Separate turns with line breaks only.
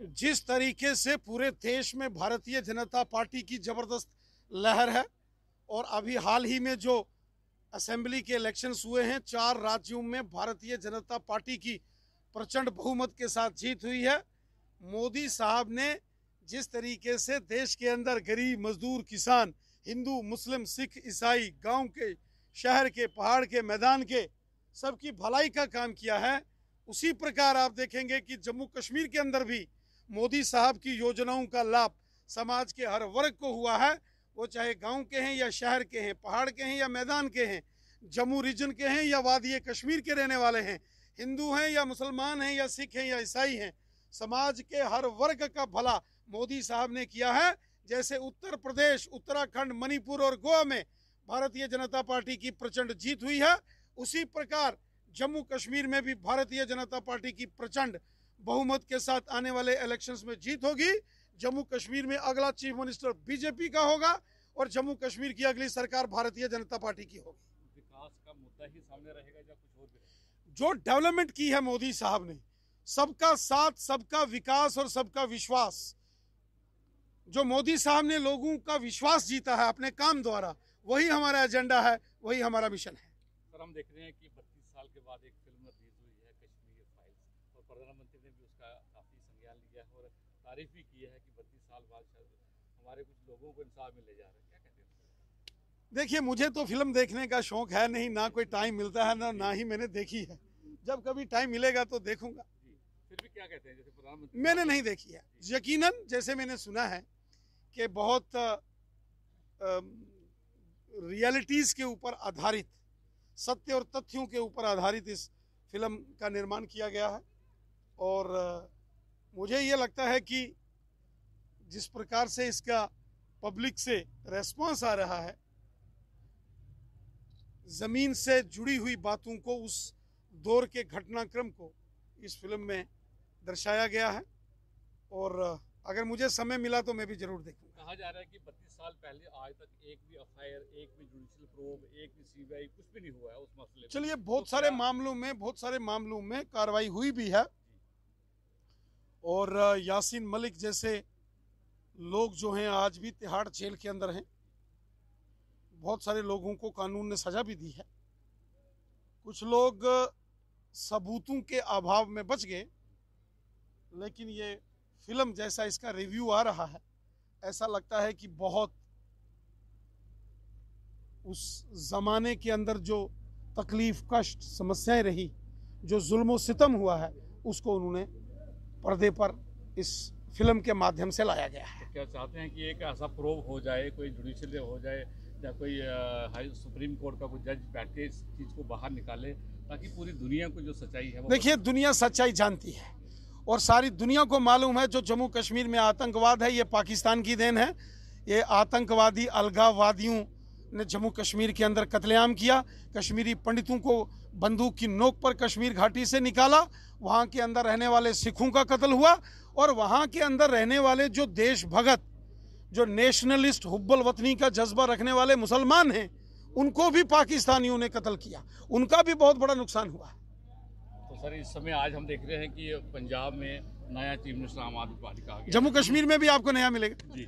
जिस तरीके से पूरे देश में भारतीय जनता पार्टी की जबरदस्त लहर है और अभी हाल ही में जो असेंबली के इलेक्शंस हुए हैं, 4 राज्यों में भारतीय जनता पार्टी की प्रचंड बहुमत के साथ जीत हुई है। मोदी साहब ने जिस तरीके से देश के अंदर गरीब, मजदूर, किसान, हिंदू, मुस्लिम, सिख, ईसाई, गांव के, शहर के, पहाड़ के, मैदान के सबकी भलाई का काम किया है, उसी प्रकार आप देखेंगे कि जम्मू कश्मीर के अंदर भी मोदी साहब की योजनाओं का लाभ समाज के हर वर्ग को हुआ है। वो चाहे गांव के हैं या शहर के हैं, पहाड़ के हैं या मैदान के हैं, जम्मू रीजन के हैं या वादी कश्मीर के रहने वाले हैं, हिंदू हैं या मुसलमान हैं या सिख हैं या ईसाई हैं, समाज के हर वर्ग का भला मोदी साहब ने किया है। जैसे उत्तर प्रदेश, उत्तराखंड, मणिपुर और गोवा में भारतीय जनता पार्टी की प्रचंड जीत हुई है, उसी प्रकार जम्मू कश्मीर में भी भारतीय जनता पार्टी की प्रचंड बहुमत के साथ आने वाले इलेक्शंस में जीत होगी। जम्मू कश्मीर में अगला चीफ मिनिस्टर बीजेपी का होगा और जम्मू कश्मीर की अगली सरकार भारतीय जनता पार्टी की होगी।
विकास का मुद्दा ही सामने रहेगा या कुछ और भी रहेगा?
जो डेवलपमेंट की है मोदी साहब ने, सबका साथ, सबका विकास और सबका विश्वास, जो मोदी साहब ने लोगों का विश्वास जीता है अपने काम द्वारा, वही हमारा एजेंडा है, वही हमारा मिशन है।
सर, हम देख रहे हैं कि 32 साल के बाद एक फिल्म रिलीज हुई है कश्मीर फाइल्स, और प्रधानमंत्री ने भी उसका काफी संज्ञान लिया है और तारीफ भी की है कि 32 साल बाद शायद हमारे कुछ लोगों को इंसाफ मिलने जा रहा है। क्या कहते हैं?
देखिए, मुझे तो फिल्म देखने का शौक है नहीं, ना कोई टाइम मिलता है, ना ही मैंने देखी है। जब कभी टाइम मिलेगा तो देखूंगा।
फिर भी क्या कहते हैं, जैसे प्रधानमंत्री
मैंने नहीं देखी है। यकीनन जैसे मैंने सुना है कि बहुत रियलिटीज के ऊपर आधारित, सत्य और तथ्यों के ऊपर आधारित इस फिल्म का निर्माण किया गया है और मुझे ये लगता है कि जिस प्रकार से इसका पब्लिक से रेस्पॉन्स आ रहा है, जमीन से जुड़ी हुई बातों को, उस दौर के घटनाक्रम को इस फिल्म में दर्शाया गया है और अगर मुझे समय मिला तो मैं भी जरूर देखूंगा।
कहा जा रहा है कि 32 साल पहले आज तक एक भी एफआईआर, एक भी जुडिशियल प्रोब, एक भी सीबीआई, कुछ भी नहीं हुआ है उस मसले में।
चलिए, बहुत सारे मामलों में कार्रवाई हुई भी है और यासीन मलिक जैसे लोग जो हैं आज भी तिहाड़ जेल के अंदर हैं। बहुत सारे लोगों को कानून ने सजा भी दी है। कुछ लोग सबूतों के अभाव में बच गए, लेकिन ये फिल्म जैसा इसका रिव्यू आ रहा है, ऐसा लगता है कि बहुत उस जमाने के अंदर जो तकलीफ, कष्ट, समस्याएं रही, जो जुल्म सितम हुआ है, उसको उन्होंने पर्दे पर इस फिल्म के माध्यम से लाया गया है।
तो क्या चाहते हैं कि एक ऐसा प्रोब हो जाए, कोई जुडिशियल हो जाए या कोई हाई सुप्रीम कोर्ट का कोई जज बैठ के इस चीज़ को बाहर निकाले, ताकि पूरी दुनिया को जो सच्चाई है?
देखिए, दुनिया सच्चाई जानती है और सारी दुनिया को मालूम है जो जम्मू कश्मीर में आतंकवाद है, ये पाकिस्तान की देन है। ये आतंकवादी अलगाववादियों ने जम्मू कश्मीर के अंदर कत्लेआम किया, कश्मीरी पंडितों को बंदूक की नोक पर कश्मीर घाटी से निकाला, वहाँ के अंदर रहने वाले सिखों का कत्ल हुआ और वहाँ के अंदर रहने वाले जो देशभगत, जो नेशनलिस्ट, हुब्बल वतनी का जज्बा रखने वाले मुसलमान हैं, उनको भी पाकिस्तानियों ने कत्ल किया, उनका भी बहुत बड़ा नुकसान हुआ।
तो सर, इस समय आज हम देख रहे हैं कि पंजाब में नया चीफ मिनिस्टर आम आदमी पार्टी का आ गया,
जम्मू कश्मीर में भी आपको नया मिलेगा।
जी।